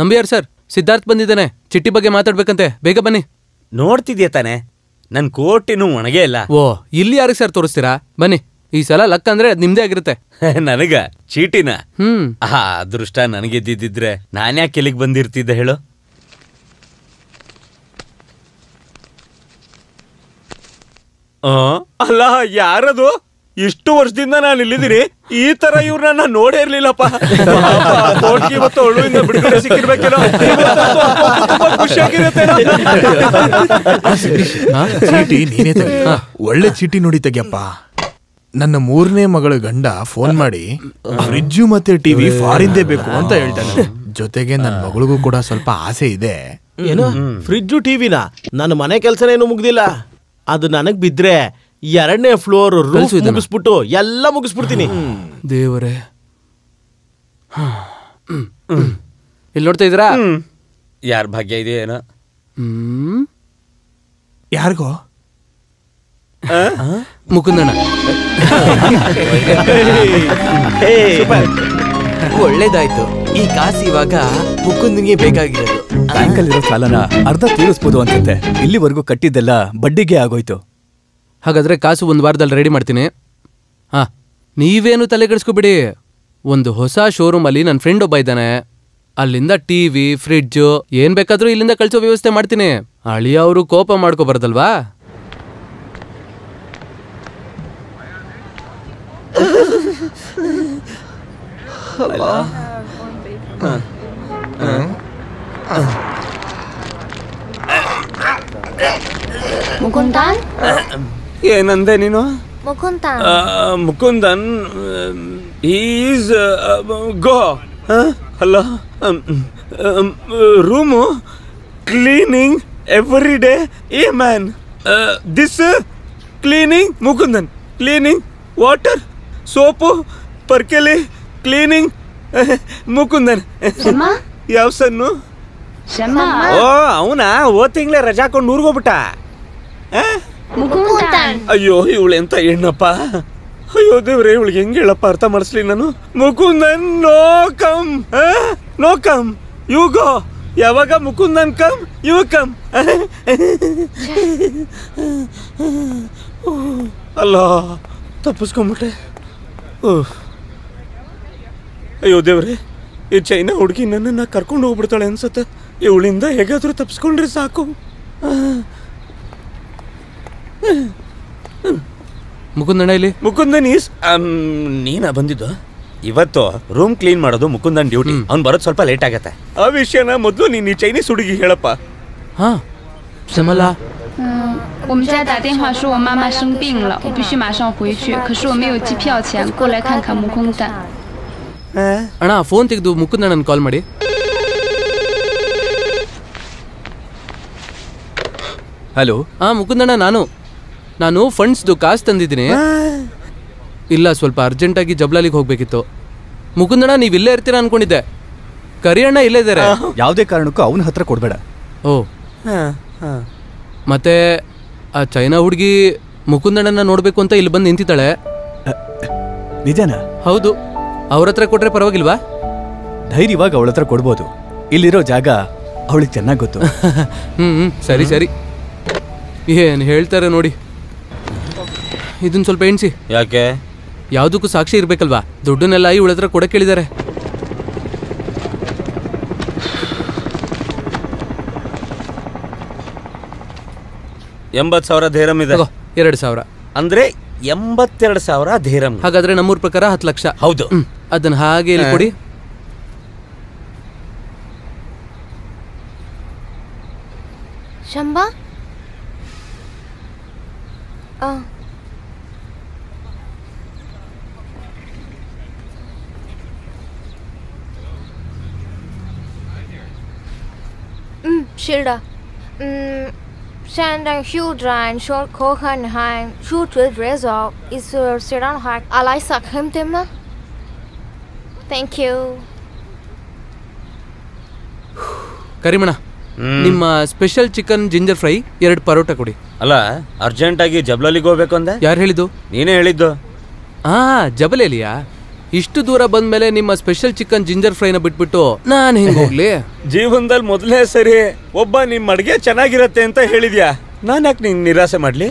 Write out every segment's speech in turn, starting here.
Nambiar sir, Siddharth ಬಂದಿದ್ದಾನೆ, ಚಿಟ್ಟಿ ಬಗ್ಗೆ ಮಾತಾಡ್ಬೇಕಂತೆ, ಬೇಗ ಬನ್ನಿ. ನೋಡ್ತಿದ್ಯಾ ತಾನೆ, ನನ್ ಕೋಟಿನೂ ಒಣಗೇ ಇಲ್ಲ. ಓ, ಇಲ್ಲಿ ಯಾರಿಗೆ ಸರ್ ತೋರಿಸ್ತೀರಾ? ಬನ್ನಿ, ಈ ಸಲ ಲಕ್ ಅಂದ್ರೆ ಅದ್ ನಿಮ್ದೇ ಆಗಿರುತ್ತೆ. ನನಗ ಚೀಟಿನ? ಅದೃಷ್ಟ ನನಗೆದ್ದಿದ್ರೆ ನಾನ್ಯಾಕೆ ಇಲ್ಲಿಗೆ ಬಂದಿರ್ತಿದ್ದೆ ಹೇಳು? ಅಲ್ಲ, ಯಾರದು? ಇಷ್ಟು ವರ್ಷದಿಂದ ನಾನು ಇಲ್ಲಿದ್ದೀನಿ, ಈ ತರ ಇವ್ರನ್ನ ನೋಡೇ ಇರ್ಲಿಲ್ಲಪ್ಪ. ಇವತ್ತು ಒಳ್ಳೆಯಿಂದ ಬಿಡುಗಡೆ ಸಿಕ್ಕಿರ್ಬೇಕೇನೋ, ಖುಷಿಯಾಗಿರುತ್ತೆ. ಚೀಟಿ ನೀನೇ ತೆಗಿ, ಒಳ್ಳೆ ಚೀಟಿ ನೋಡಿ ತೆಗಿಯಪ್ಪ. ನನ್ನ 3ನೇ ಮಗಳ ಗಂಡ ಫೋನ್ ಮಾಡಿ ಫ್ರಿಡ್ಜು ಮತ್ತೆ ಟಿವಿ ಫಾರಿಂದೇ ಬೇಕು ಅಂತ ಹೇಳ್ತಾನೆ. ಜೊತೆಗೆ ನನ್ನ ಮಗಳಿಗೂ ಕೂಡ ಸ್ವಲ್ಪ ಆಸೆ ಇದೆ. ಏನು ಫ್ರಿಡ್ಜು ಟಿವಿನ? ನನ್ನ ಮನೆ ಕೆಲಸನೇನು ಮುಗ್ದಿಲ್ಲ, ಅದು ನನಗ್ ಬಿದ್ರೆ 2ನೇ ಫ್ಲೋರ್ ರೂಫ್ ಮುಗಿಸ್ಬಿಟ್ಟು ಎಲ್ಲ ಮುಗಿಸ್ಬಿಡ್ತೀನಿ. ದೇವರೇ, ಇಲ್ಲಿ ನೋಡ್ತಾ ಇದ್ರಾ? ಯಾರ ಭಾಗ್ಯ ಇದೆ ಏನೋ. ಯಾರಿಗೋ? ಮುಕುಂದಣ್ಣ. ಒಳ್ಳೇದಾಯ್ತು, ಈ ಕಾಸು ಇವಾಗ ಮುಕುಂದನಿಗೆ ಬೇಕಾಗಿರೋದು. ಬ್ಯಾಂಕಲ್ಲಿರೋ ಸಾಲನ ಅರ್ಧ ತೀರಿಸ್ಬೋದು ಅನ್ಸುತ್ತೆ, ಇಲ್ಲಿವರೆಗೂ ಕಟ್ಟಿದ್ದೆಲ್ಲ ಬಡ್ಡಿಗೆ ಆಗೋಯ್ತು. ಹಾಗಾದ್ರೆ ಕಾಸು 1 ವಾರದಲ್ಲಿ ರೆಡಿ ಮಾಡ್ತೀನಿ. ನೀವೇನು ತಲೆ ಕೆಡಿಸ್ಕೊಬಿಡಿ. ಒಂದು ಹೊಸ ಶೋರೂಮ್ ಅಲ್ಲಿ ನನ್ನ ಫ್ರೆಂಡ್ ಒಬ್ಬ ಇದ್ದಾನೆ, ಅಲ್ಲಿಂದ ಟಿವಿ ಫ್ರಿಡ್ಜು ಏನ್ ಬೇಕಾದ್ರೂ ಇಲ್ಲಿಂದ ಕಳ್ಸೋ ವ್ಯವಸ್ಥೆ ಮಾಡ್ತೀನಿ. ಅಳಿಯ ಅವರು ಕೋಪ ಮಾಡ್ಕೋಬಾರ್ದಲ್ವಾ? ಮುಕುಂದನ್, ಏನಂದೆ ನೀನು? Mukundan is go. ಅಲ್ಲ, ರೂಮು ಕ್ಲೀನಿಂಗ್ ಎವ್ರಿ ಡೇ. ಏ man, this cleaning Mukundan, cleaning water soap ಪರ್ಕೆಲಿ ಕ್ಲೀನಿಂಗ್ ಮುಕುಂದನ್. ಯಾವ ಸನ್ನು? ಓ, ಅವನಾ ಓದ್ ತಿಂಗ್ಳೆ ರಜಾ ಹಾಕೊಂಡು ಊರ್ಗೋಗ್ಬಿಟ್ಟ. ಅಯ್ಯೋ, ಇವಳೆಂತ ಹೆಣ್ಣಪ್ಪ. ಅಯ್ಯೋ ದೇವ್ರೆ, ಇವಳಿಗೆ ಹೆಂಗ್ ಹೇಳಪ್ಪ, ಅರ್ಥ ಮಾಡಿಸ್ಲಿ ನಾನು. Mukundan no come, no come, you go. ಯಾವಾಗ ಮುಕುಂದನ್ ಕಮ್, ಯು ಕಮ್. ಅಲ್ಲ, ತಪ್ಪಿಸ್ಕೊಂಬಿಟ್ಟೆ. ಅಯ್ಯೋ ದೇವ್ರೆ, ಈ ಚೈನಾ ಹುಡುಗಿ ನನ್ನನ್ನು ಕರ್ಕೊಂಡು ಹೋಗ್ಬಿಡ್ತಾಳೆ ಅನ್ಸುತ್ತೆ. ಇವಳಿಂದ ಹೇಗಾದ್ರೂ ತಪ್ಪಿಸ್ಕೊಂಡ್ರೆ ಸಾಕು. ಮುಕುಂದಣ್ಣ ಇಲ್ಲಿ? ಮುಕುಂದನ್ ಈಸ್ ನೀನಾ ಬಂದಿದ್ದು? ಇವತ್ತು ರೂಮ್ ಕ್ಲೀನ್ ಮಾಡೋದು ಮುಕುಂದನ್ ಡ್ಯೂಟಿ. ಅವ್ನು ಬರೋದು ಸ್ವಲ್ಪ ಲೇಟ್ ಆಗತ್ತೆ. ಆ ವಿಷಯನ ಮೊದಲು ನೀನು ಈ ಚೈನೀಸ್ ಹುಡುಗಿ ಹೇಳಪ್ಪ. ಸಮಲ, 我们家打电话说我妈妈生病了，我必须马上回去。可是我没有机票钱，过来看看木工蛋。ಅಣ್ಣ, ಫೋನ್ ತೆಗೆದು ಮುಕುಂದಣ್ಣನ ಕಾಲ್ ಮಾಡಿ. ಹಲೋ. ಮುಕುಂದಣ್ಣ, ನಾನು ಫಂಡ್ಸ್ದು ಕಾಸು ತಂದಿದ್ದೀನಿ. ಇಲ್ಲ, ಸ್ವಲ್ಪ ಅರ್ಜೆಂಟಾಗಿ ಜಬ್ಲಾಲಿಗೆ ಹೋಗ್ಬೇಕಿತ್ತು. ಮುಕುಂದಣ್ಣ, ನೀವು ಇಲ್ಲೇ ಇರ್ತೀರಾ ಅನ್ಕೊಂಡಿದ್ದೆ. ಕರಿಯಣ್ಣ ಇಲ್ಲೇ ಇದ್ದಾರೆ. ಯಾವುದೇ ಕಾರಣಕ್ಕೂ ಅವನ ಹತ್ರ ಕೊಡ್ಬೇಡ. ಓ, ಮತ್ತೆ ಆ ಚೈನಾ ಹುಡುಗಿ ಮುಕುಂದಣ್ಣನ ನೋಡ್ಬೇಕು ಅಂತ ಇಲ್ಲಿ ಬಂದು ನಿಂತಿದ್ದಾಳೆ. ನಿಜನಾ? ಹೌದು. ಅವ್ರ ಹತ್ರ ಕೊಟ್ರೆ ಪರವಾಗಿಲ್ವಾ? ಧೈರ್ಯವಾಗಿ ಅವಳ ಹತ್ರ ಕೊಡ್ಬೋದು. ಇಲ್ಲಿರೋ ಜಾಗ ಅವಳಿಗೆ ಚೆನ್ನಾಗಿ ಗೊತ್ತು. ಸರಿ ಸರಿ, ಏನ್ ಹೇಳ್ತಾರೆ ನೋಡಿ. ಇದನ್ನ ಸ್ವಲ್ಪ ಎಣ್ಸಿ. ಯಾಕೆ? ಯಾವ್ದಕ್ಕೂ ಸಾಕ್ಷಿ ಇರ್ಬೇಕಲ್ವಾ? ದುಡ್ಡನ್ನೆಲ್ಲ ಇವಳ ಹತ್ರ ಕೊಡಕ್ಕೆ ಹೇಳಿದ್ದಾರೆ. $80,000 ಧೇರಂ ಇದೆ. 2,000 ಅಂದ್ರೆ 82,000 ಧೇರಂ. ಹಾಗಾದ್ರೆ ನಮ್ಮೂರ್ ಪ್ರಕಾರ 10 ಲಕ್ಷ. ಹೌದು. ಅದನ್ನ ಹಾಗೆ ಇಲ್ಲಿ ಕೊಡಿ. ಶಂಬಾ,是的，现在修转说可很还修出result is sedan hack alai sak hem tema. Thank you. ಕರಿಮಣ, ನಿಮ್ಮ special chicken ginger fry 2 parotta ಕೊಡಿ. ಅಲ್ಲ, ಅರ್ಜೆಂಟ್ ಆಗಿ ಜಬ್ಲಲಿಗೆ ಹೋಗ್ಬೇಕು ಅಂದೆ. ಯಾರು ಹೇಳಿದ್ದು? ನೀನೇ ಹೇಳಿದ್ದು. ಜಬಲೇಲಿಯಾ? ಇಷ್ಟು ದೂರ ಬಂದ್ಮೇಲೆ ನಿಮ್ಮ ಸ್ಪೆಷಲ್ ಚಿಕನ್ ಜಿಂಜರ್ ಫ್ರೈನ ಬಿಟ್ಬಿಟ್ಟು ನಾನ್ ಹೆಂಗ್ ಹೋಗ್ಲಿ? ಜೀವನದಲ್ಲಿ ಮೊದಲನೇ ಸರಿ ಒಬ್ಬ ನಿಮ್ ಅಡ್ಗೆ ಚೆನ್ನಾಗಿರತ್ತೆ ಅಂತ ಹೇಳಿದ್ಯಾ, ನಾನ್ ಯಾಕೆ ನಿನ್ ನಿರಾಸೆ ಮಾಡ್ಲಿ?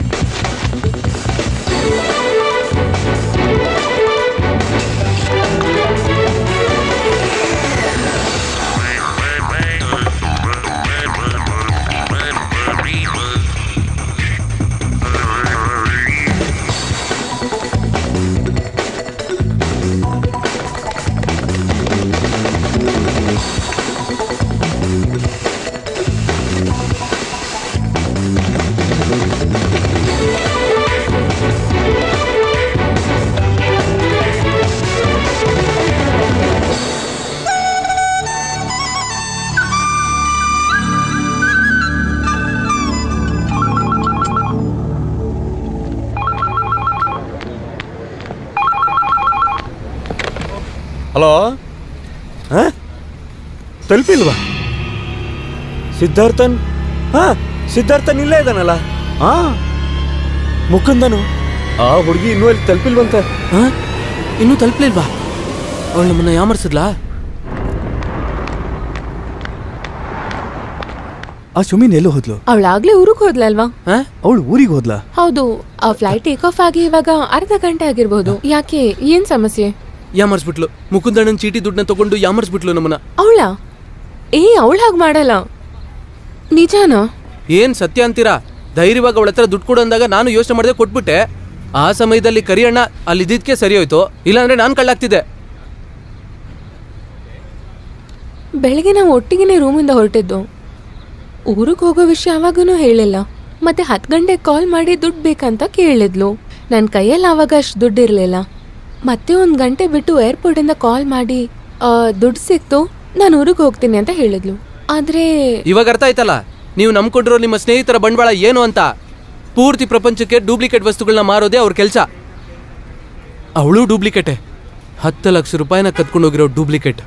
ಹಲೋ, ತಲುಪಿಲ್ವಾ? ಸಿದ್ಧಾರ್ಥನ್ ಸಿದ್ಧಾರ್ಥನ್ ಇಲ್ಲೇ ಇದ್ದಾನಲ್ಲ. ಮುಕುಂದನು ಆ ಹುಡುಗಿ ಇನ್ನೂ ಅಲ್ಲಿ ತಲುಪಿಲ್ವಂತ. ಇನ್ನೂ ತಲುಪಲಿಲ್ವಾ? ಅವಳು ನಮ್ಮನ್ನ ಯಾಮರ್ಸಿದ್ಲಾ? ಆ ಸುಮಿನ್ ಎಲ್ಲೂ ಹೋದ್ಲು? ಅವಳಾಗ್ಲೇ ಊರಿಗೆ ಹೋದ್ಲಲ್ವಾ? ಅವಳು ಊರಿಗೆ ಹೋದ್ಲಾ? ಹೌದು, ಆ ಫ್ಲೈಟ್ ಟೇಕ್ ಆಫ್ ಆಗಿ ಇವಾಗ ಅರ್ಧ ಗಂಟೆ ಆಗಿರ್ಬೋದು. ಯಾಕೆ, ಏನ್ ಸಮಸ್ಯೆ? ಯಾಮರ್ಸ್ಬಿಟ್ಲು. ಮುಕುಂದಣ್ಣನ್ ಚೀಟಿ ದುಡ್ಡನ್ನ ತಗೊಂಡು ಯಾಮರ್ಸ್ಬಿಟ್ಲು ನಮ್ಮನ್ನ. ಅವಳ ಹಾಗೆ ಮಾಡಲ್ಲ. ನಿಜಾನಾ? ಏನ್ ಸತ್ಯ ಅಂತೀರಾ? ಧೈರ್ಯವಾಗಿ ಅವಳ ಹತ್ರ ದುಡ್ಡು ಕೊಡು ಅಂದಾಗ ನಾನು ಯೋಚನೆ ಮಾಡದೆ ಕೊಟ್ಬಿಟ್ಟೆ. ಆ ಸಮಯದಲ್ಲಿ ಕರಿಯಣ್ಣ ಅಲ್ಲಿದ್ದಕ್ಕೆ ಸರಿ ಹೋಯ್ತು, ಇಲ್ಲಾಂದ್ರೆ ನಾನ್ ಕಳ್ಳಾಗ್ತಿದ್ದೆ. ಬೆಳಗ್ಗೆ ನಾವು ಒಟ್ಟಿಗೆನೆ ರೂಮಿಂದ ಹೊರಟಿದ್ದು. ಊರಿಗೆ ಹೋಗೋ ವಿಷಯ ಅವಾಗೂ ಹೇಳಿಲ್ಲ. ಮತ್ತೆ 10 ಗಂಟೆಗೆ ಕಾಲ್ ಮಾಡಿ ದುಡ್ಡು ಬೇಕಂತ ಕೇಳಿದ್ಲು. ನನ್ನ ಕೈಯಲ್ಲಿ ಆವಾಗ ಅಷ್ಟು ದುಡ್ಡು ಇರಲಿಲ್ಲ. ಮತ್ತೆ 1 ಗಂಟೆ ಬಿಟ್ಟು ಏರ್ಪೋರ್ಟಿಂದ ಕಾಲ್ ಮಾಡಿ ದುಡ್ಡು ಸಿಕ್ತು, ನಾನು ಊರಿಗೆ ಹೋಗ್ತೀನಿ ಅಂತ ಹೇಳಿದ್ಲು. ಆದ್ರೆ ಇವಾಗ ಅರ್ಥ ಆಯ್ತಲ್ಲ, ನೀವು ನಂಬ್ಕೊಂಡಿರೋ ನಿಮ್ಮ ಸ್ನೇಹಿತರ ಬಂಡವಾಳ ಏನು ಅಂತ. ಪೂರ್ತಿ ಪ್ರಪಂಚಕ್ಕೆ ಡೂಪ್ಲಿಕೇಟ್ ವಸ್ತುಗಳನ್ನ ಮಾರೋದೇ ಅವ್ರ ಕೆಲಸ. ಅವಳು ಡೂಪ್ಲಿಕೇಟೆ. 10 ಲಕ್ಷ ರೂಪಾಯಿನ ಕತ್ಕೊಂಡು ಹೋಗಿರೋ ಡೂಪ್ಲಿಕೇಟ್.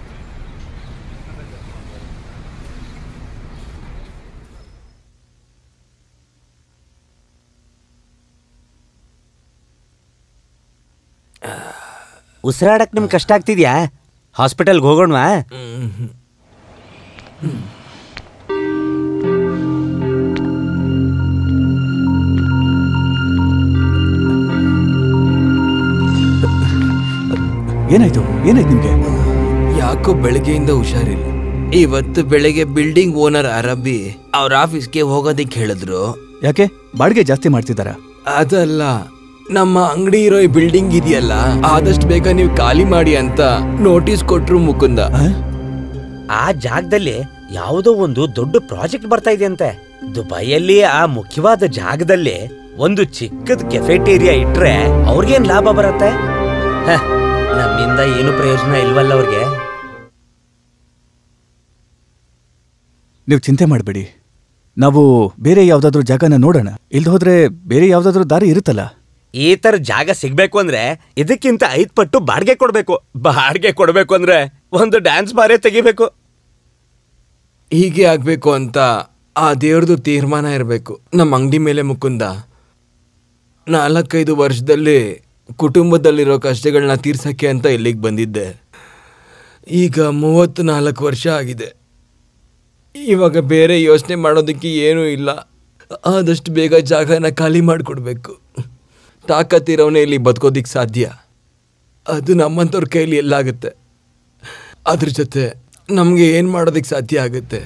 ಉಸಿರಾಡಕ್ ನಿಮ್ಗೆ ಕಷ್ಟ ಆಗ್ತಿದ್ಯಾ? ಹಾಸ್ಪಿಟಲ್ಗೆ ಹೋಗೋಣವಾ? ಏನಾಯ್ತು ನಿಮ್ಗೆ? ಯಾಕೋ ಬೆಳಗ್ಗೆಯಿಂದ ಹುಷಾರಿಲ್ಲ. ಇವತ್ತು ಬೆಳಗ್ಗೆ ಬಿಲ್ಡಿಂಗ್ ಓನರ್ ಅರಬ್ಬಿ ಅವ್ರ ಆಫೀಸ್ಗೆ ಹೋಗೋದಿಕ್ ಹೇಳಿದ್ರು. ಯಾಕೆ, ಬಾಡಿಗೆ ಜಾಸ್ತಿ ಮಾಡ್ತಿದಾರ? ಅದಲ್ಲ, ನಮ್ಮ ಅಂಗಡಿ ಇರೋ ಈ ಬಿಲ್ಡಿಂಗ್ ಇದೆಯಲ್ಲ, ಆದಷ್ಟು ಬೇಗ ನೀವು ಖಾಲಿ ಮಾಡಿ ಅಂತ ನೋಟಿಸ್ ಕೊಟ್ರು ಮುಕುಂದ. ಆ ಜಾಗದಲ್ಲಿ ಯಾವುದೋ ಒಂದು ದೊಡ್ಡ ಪ್ರಾಜೆಕ್ಟ್ ಬರ್ತಾ ಇದೆಯಂತೆ. ದುಬೈಯಲ್ಲಿ ಆ ಮುಖ್ಯವಾದ ಜಾಗದಲ್ಲಿ ಒಂದು ಚಿಕ್ಕದ ಕೆಫೆಟೇರಿಯಾ ಇಟ್ರೆ ಅವ್ರಿಗೇನ್ ಲಾಭ ಬರತ್ತೆ? ನಮ್ಮಿಂದ ಏನು ಪ್ರಯೋಜನ ಇಲ್ವಲ್ಲ ಅವ್ರಿಗೆ. ನೀವು ಚಿಂತೆ ಮಾಡಬೇಡಿ, ನಾವು ಬೇರೆ ಯಾವ್ದಾದ್ರು ಜಾಗನ ನೋಡೋಣ. ಇಲ್ದ ಹೋದ್ರೆ ಬೇರೆ ಯಾವ್ದಾದ್ರು ದಾರಿ ಇರುತ್ತಲ್ಲ. ಈ ತರ ಜಾಗ ಸಿಗ್ಬೇಕು ಅಂದ್ರೆ ಇದಕ್ಕಿಂತ 5 ಪಟ್ಟು ಬಾಡಿಗೆ ಕೊಡ್ಬೇಕು. ಬಾಡಿಗೆ ಕೊಡ್ಬೇಕು ಅಂದ್ರೆ ಒಂದು ಡ್ಯಾನ್ಸ್ ಬಾರೇ ತೆಗಿಬೇಕು. ಹೀಗೆ ಆಗ್ಬೇಕು ಅಂತ ಆ ದೇವ್ರದು ತೀರ್ಮಾನ ಇರಬೇಕು ನಮ್ಮ ಅಂಗಡಿ ಮೇಲೆ ಮುಕುಂದ. 4-5 ವರ್ಷದಲ್ಲಿ ಕುಟುಂಬದಲ್ಲಿರೋ ಕಷ್ಟಗಳನ್ನ ತೀರ್ಸಕ್ಕೆ ಅಂತ ಇಲ್ಲಿಗೆ ಬಂದಿದ್ದೆ. ಈಗ 34 ವರ್ಷ ಆಗಿದೆ. ಇವಾಗ ಬೇರೆ ಯೋಚನೆ ಮಾಡೋದಕ್ಕೆ ಏನೂ ಇಲ್ಲ. ಆದಷ್ಟು ಬೇಗ ಜಾಗನ ಖಾಲಿ ಮಾಡಿಕೊಡ್ಬೇಕು. ತಾಕತ್ತಿರೋನೇ ಇಲ್ಲಿ ಬದುಕೋದಿಕ್ಕೆ ಸಾಧ್ಯ. ಅದು ನಮ್ಮಂಥವ್ರ ಕೈಲಿ ಎಲ್ಲಾಗುತ್ತೆ. ಅದ್ರ ಜೊತೆ ನಮಗೆ ಏನು ಮಾಡೋದಕ್ಕೆ ಸಾಧ್ಯ ಆಗುತ್ತೆ?